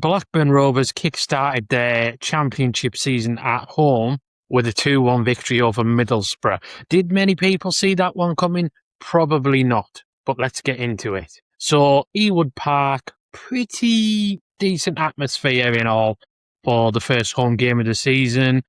Blackburn Rovers kick-started their championship season at home with a 2-1 victory over Middlesbrough. Did many people see that one coming? Probably not, but let's get into it. So, Ewood Park, pretty decent atmosphere in all for the first home game of the season,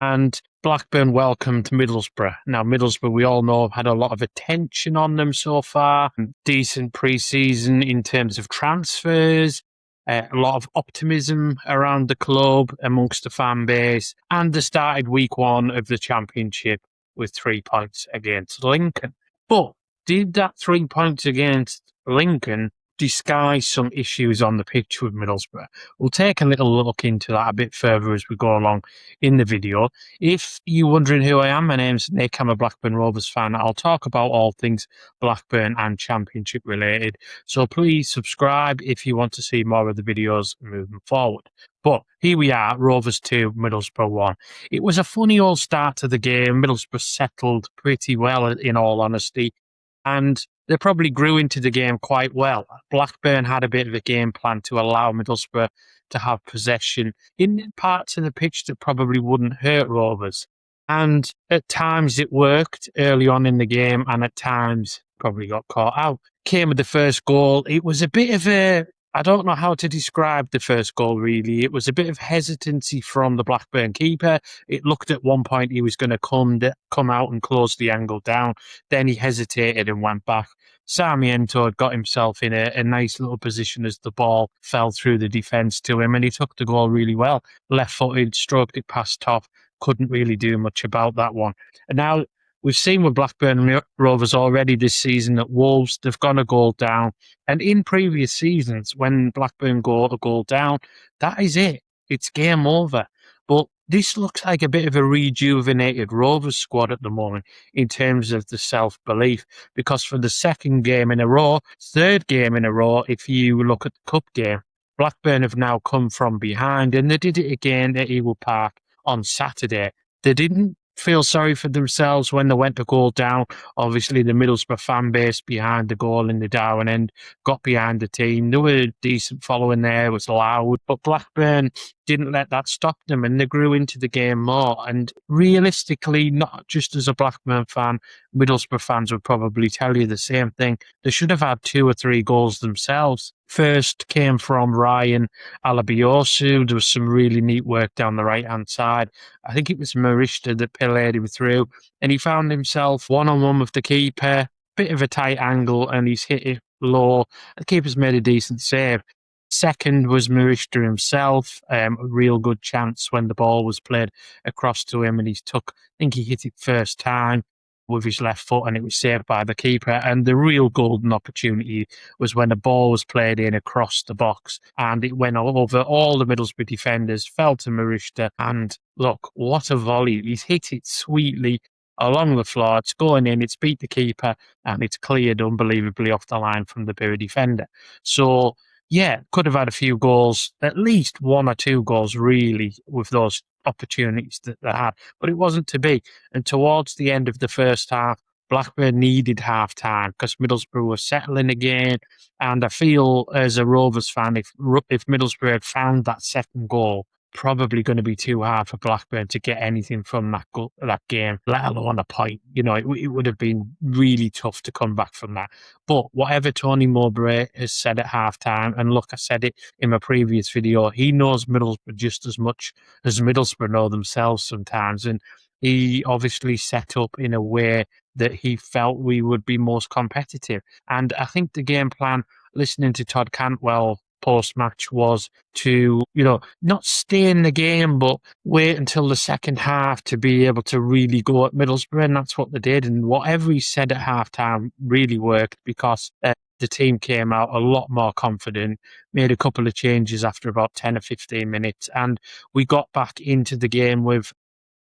and Blackburn welcomed Middlesbrough. Now, Middlesbrough, we all know, have had a lot of attention on them so far. Decent pre-season in terms of transfers, a lot of optimism around the club amongst the fan base, and they started week one of the championship with 3 points against Lincoln. But did that 3 points against Lincoln disguise some issues on the pitch with Middlesbrough? We'll take a little look into that a bit further as we go along in the video. If you're wondering who I am, my name's Nick. I'm a Blackburn Rovers fan. I'll talk about all things Blackburn and championship related. So please subscribe if you want to see more of the videos moving forward. But here we are, Rovers 2, Middlesbrough 1. It was a funny old start to the game. Middlesbrough settled pretty well, in all honesty, and they probably grew into the game quite well. Blackburn had a bit of a game plan to allow Middlesbrough to have possession in parts of the pitch that probably wouldn't hurt Rovers. And at times it worked early on in the game, and at times probably got caught out. Came with the first goal. It was a bit of I don't know how to describe the first goal, really. It was a bit of hesitancy from the Blackburn keeper. It looked at one point he was going to come out and close the angle down. Then he hesitated and went back. Sarmiento had got himself in a nice little position as the ball fell through the defence to him, and he took the goal really well. Left-footed, stroked it past top. Couldn't really do much about that one. And now we've seen with Blackburn Rovers already this season at Wolves, they've gone a goal down. And in previous seasons, when Blackburn go a goal down, that is it. It's game over. But this looks like a bit of a rejuvenated Rovers squad at the moment in terms of the self-belief, because for the third game in a row, if you look at the cup game, Blackburn have now come from behind, and they did it again at Ewood Park on Saturday. They didn't feel sorry for themselves when they went to goal down. Obviously, the Middlesbrough fan base behind the goal in the Darwin end got behind the team. There were a decent following there, it was loud, but Blackburn didn't let that stop them, and they grew into the game more. And realistically, not just as a Blackburn fan, Middlesbrough fans would probably tell you the same thing. They should have had 2 or 3 goals themselves. First came from Ryan Alabiosu. There was some really neat work down the right-hand side. I think it was Marishta that pillared him through, and he found himself one-on-one with the keeper, bit of a tight angle, and he's hit it low. The keeper's made a decent save. Second was Marishta himself, a real good chance when the ball was played across to him, and I think he hit it first time with his left foot, and it was saved by the keeper. And the real golden opportunity was when the ball was played in across the box, and it went over all the Middlesbrough defenders, fell to Marishta, and look, what a volley. He's hit it sweetly along the floor. It's going in, it's beat the keeper, and it's cleared unbelievably off the line from the Borough defender. So, yeah, could have had a few goals, at least 1 or 2 goals, really, with those opportunities that they had. But it wasn't to be. And towards the end of the first half, Blackburn needed half-time because Middlesbrough were settling again. And I feel, as a Rovers fan, if Middlesbrough had found that second goal, probably going to be too hard for Blackburn to get anything from that game, let alone a point. You know, it would have been really tough to come back from that. But whatever Tony Mowbray has said at half-time, and look, I said it in my previous video, he knows Middlesbrough just as much as Middlesbrough know themselves sometimes. And he obviously set up in a way that he felt we would be most competitive. And I think the game plan, listening to Todd Cantwell post-match, was to, not stay in the game, but wait until the second half to be able to really go at Middlesbrough, and that's what they did. And whatever he said at half-time really worked, because the team came out a lot more confident, made a couple of changes after about 10 or 15 minutes, and we got back into the game with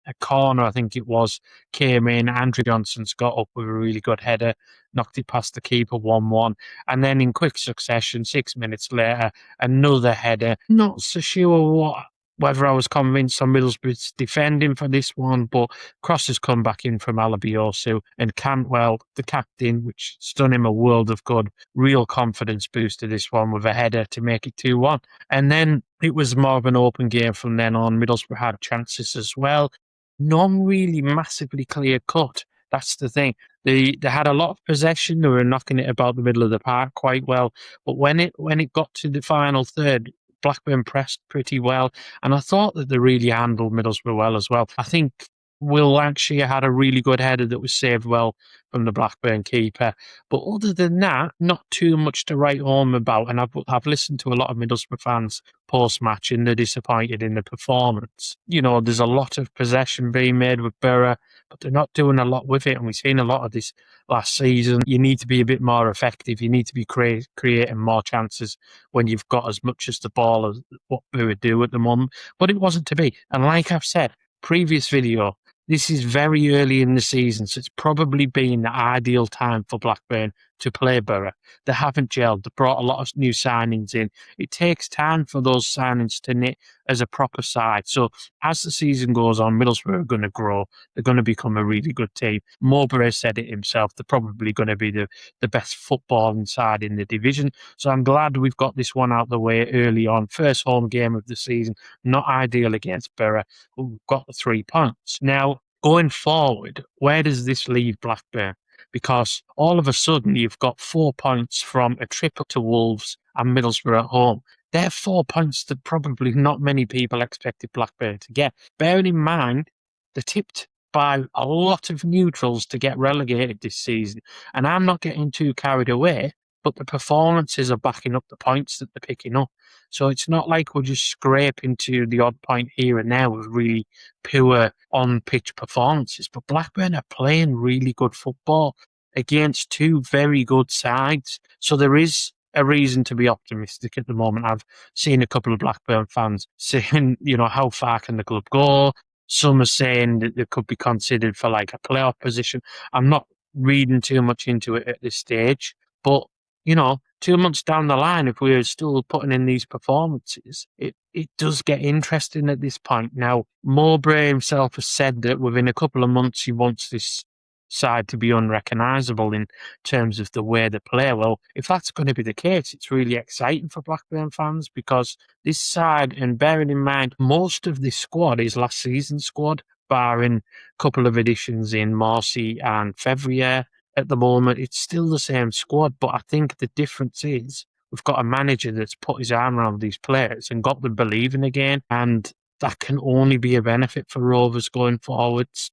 a corner, I think it was, came in. Andrew Johnson's got up with a really good header, knocked it past the keeper 1-1. And then in quick succession, 6 minutes later, another header. Not so sure whether I was convinced on Middlesbrough's defending for this one, but Cross has come back in from Alabiosu, and Cantwell, the captain, which has done him a world of good, real confidence booster this one with a header to make it 2-1. And then it was more of an open game from then on. Middlesbrough had chances as well. None really massively clear cut. That's the thing. They had a lot of possession. They were knocking it about the middle of the park quite well. But when it got to the final third, Blackburn pressed pretty well, and I thought that they really handled Middlesbrough well as well. I think Will Lancashire had a really good header that was saved well from the Blackburn keeper. But other than that, not too much to write home about. And I've listened to a lot of Middlesbrough fans post-match, and they're disappointed in the performance. There's a lot of possession being made with Borough, but they're not doing a lot with it. And we've seen a lot of this last season. You need to be a bit more effective. You need to be creating more chances when you've got as much as the ball as what Borough do at the moment. But it wasn't to be. And like I've said, previous video, this is very early in the season, so it's probably been the ideal time for Blackburn to play Borough. They haven't gelled. They brought a lot of new signings in. It takes time for those signings to knit as a proper side. So as the season goes on, Middlesbrough are going to grow. They're going to become a really good team. Mowbray said it himself. They're probably going to be the best footballing side in the division. So I'm glad we've got this one out the way early on. First home game of the season. Not ideal against Borough, who got the 3 points. Now, going forward, where does this leave Blackburn? Because all of a sudden you've got 4 points from a trip up to Wolves and Middlesbrough at home. They're 4 points that probably not many people expected Blackburn to get. Bearing in mind, they're tipped by a lot of neutrals to get relegated this season. And I'm not getting too carried away, but the performances are backing up the points that they're picking up. So it's not like we're just scraping to the odd point here and there with really pure on-pitch performances. But Blackburn are playing really good football against two very good sides. So there is a reason to be optimistic at the moment. I've seen a couple of Blackburn fans saying, how far can the club go? Some are saying that they could be considered for like a playoff position. I'm not reading too much into it at this stage, but 2 months down the line, if we're still putting in these performances, it does get interesting at this point. Now, Mowbray himself has said that within a couple of months he wants this side to be unrecognisable in terms of the way they play. Well, if that's going to be the case, it's really exciting for Blackburn fans because this side, and bearing in mind, most of this squad is last season's squad, barring a couple of additions in Marcy and Fevrier. At the moment, it's still the same squad, but I think the difference is we've got a manager that's put his arm around these players and got them believing again, and that can only be a benefit for Rovers going forwards.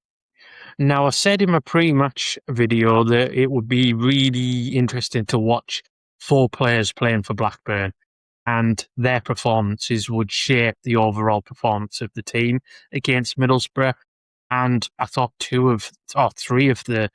Now, I said in my pre-match video that it would be really interesting to watch 4 players playing for Blackburn, and their performances would shape the overall performance of the team against Middlesbrough. And I thought 3 of the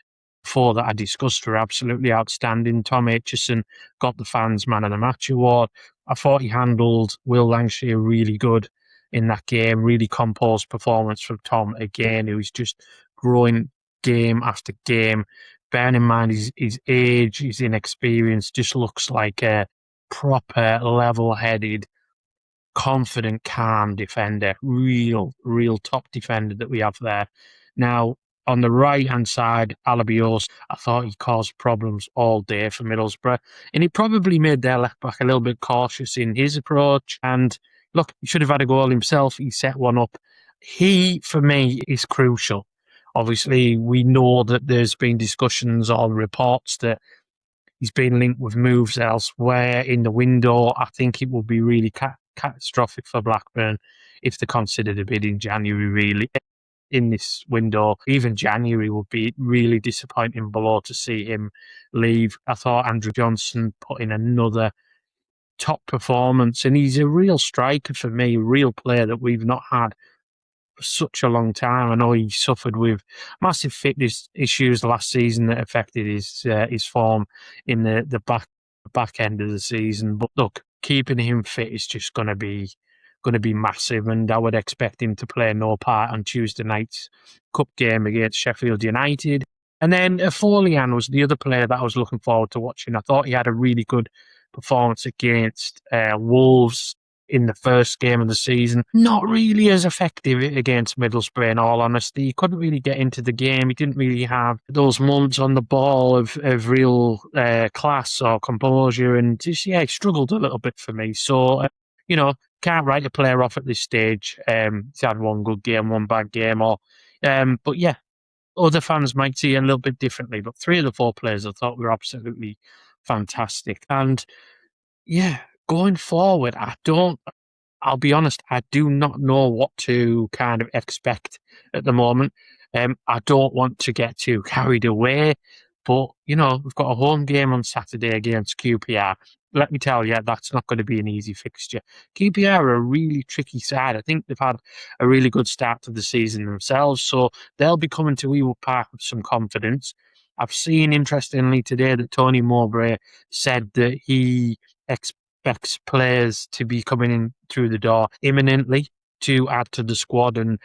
4 that I discussed were absolutely outstanding. Tom Aitchison got the fans' man of the match award. I thought he handled Will Lancashire really good in that game. Really composed performance from Tom again, who's just growing game after game. Bearing in mind his age, his inexperience, just looks like a proper, level-headed, confident, calm defender. Real top defender that we have there. Now, on the right-hand side, Alabios, I thought he caused problems all day for Middlesbrough. And he probably made their left-back a little bit cautious in his approach. And look, he should have had a goal himself. He set one up. He, for me, is crucial. Obviously, we know that there's been discussions or reports that he's been linked with moves elsewhere in the window. I think it will be really catastrophic for Blackburn if they considered a bid in January, really. In this window, even January would be really disappointing below to see him leave. I thought Andrew Johnson put in another top performance, and he's a real striker for me, a real player that we've not had for such a long time. I know he suffered with massive fitness issues last season that affected his form in the back end of the season. But look, keeping him fit is just going to be massive, and I would expect him to play no part on Tuesday night's cup game against Sheffield United. And then Folian was the other player that I was looking forward to watching. I thought he had a really good performance against Wolves. in the first game of the season. Not really as effective against Middlesbrough, in all honesty. He couldn't really get into the game. He didn't really have those moments on the ball of real class or composure, and just, he struggled a little bit for me. So, can't write a player off at this stage. He's had one good game, one bad game, but yeah, other fans might see it a little bit differently. But 3 of the 4 players I thought were absolutely fantastic. And yeah, going forward, I'll be honest, I do not know what to kind of expect at the moment. I don't want to get too carried away, but, we've got a home game on Saturday against QPR. Let me tell you, that's not going to be an easy fixture. QPR are a really tricky side. I think they've had a really good start to the season themselves, so they'll be coming to Ewood Park with some confidence. I've seen, interestingly, today that Tony Mowbray said that he expects players to be coming in through the door imminently to add to the squad. And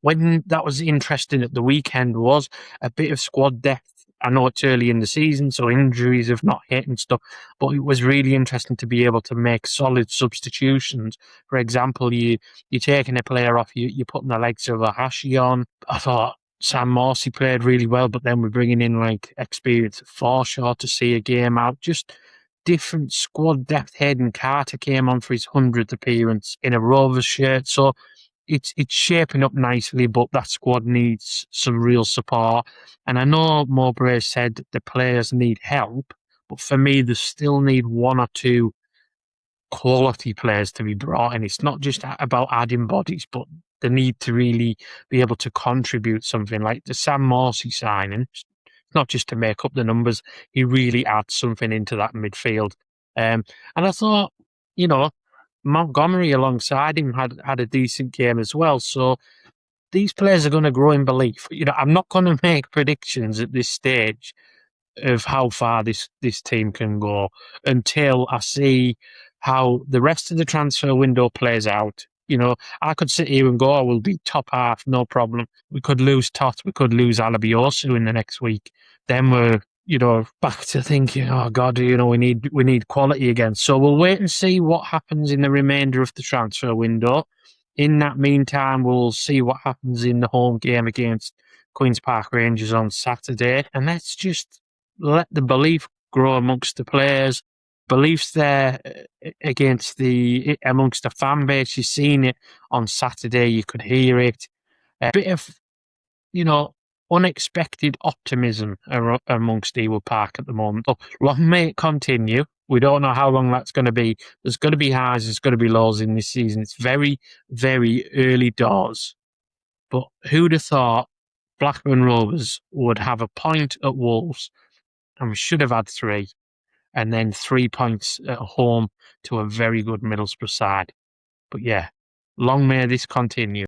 when that was interesting at the weekend was a bit of squad depth. I know it's early in the season, so injuries have not hit and stuff, but it was really interesting to be able to make solid substitutions. For example, you're taking a player off, you're putting the legs of a Hashi on. I thought Sam Morsey played really well, but then we're bringing in experience at Forshaw to see a game out. Just different squad depth. Hayden Carter came on for his 100th appearance in a Rovers shirt, so it's shaping up nicely, but that squad needs some real support. And I know Mowbray said the players need help, but for me, they still need 1 or 2 quality players to be brought in. It's not just about adding bodies, but they need to really be able to contribute something. Like the Sam Morsey signing, not just to make up the numbers, he really adds something into that midfield. And I thought, Montgomery alongside him had a decent game as well. So these players are going to grow in belief. I'm not going to make predictions at this stage of how far this team can go until I see how the rest of the transfer window plays out. I could sit here and go, oh, we'll be top half, no problem. We could lose Tot, we could lose Alabiosu in the next week. Then we're, back to thinking, oh God, we need quality again. So we'll wait and see what happens in the remainder of the transfer window. In that meantime, we'll see what happens in the home game against Queen's Park Rangers on Saturday. And let's just let the belief grow amongst the players. Belief's there amongst the fan base. You've seen it on Saturday. You could hear it. A bit of, unexpected optimism amongst Ewood Park at the moment. So long may it continue. We don't know how long that's going to be. There's going to be highs, there's going to be lows in this season. It's very, very early doors. But who'd have thought Blackburn Rovers would have a point at Wolves, and we should have had 3, and then 3 points at home to a very good Middlesbrough side. But yeah, long may this continue.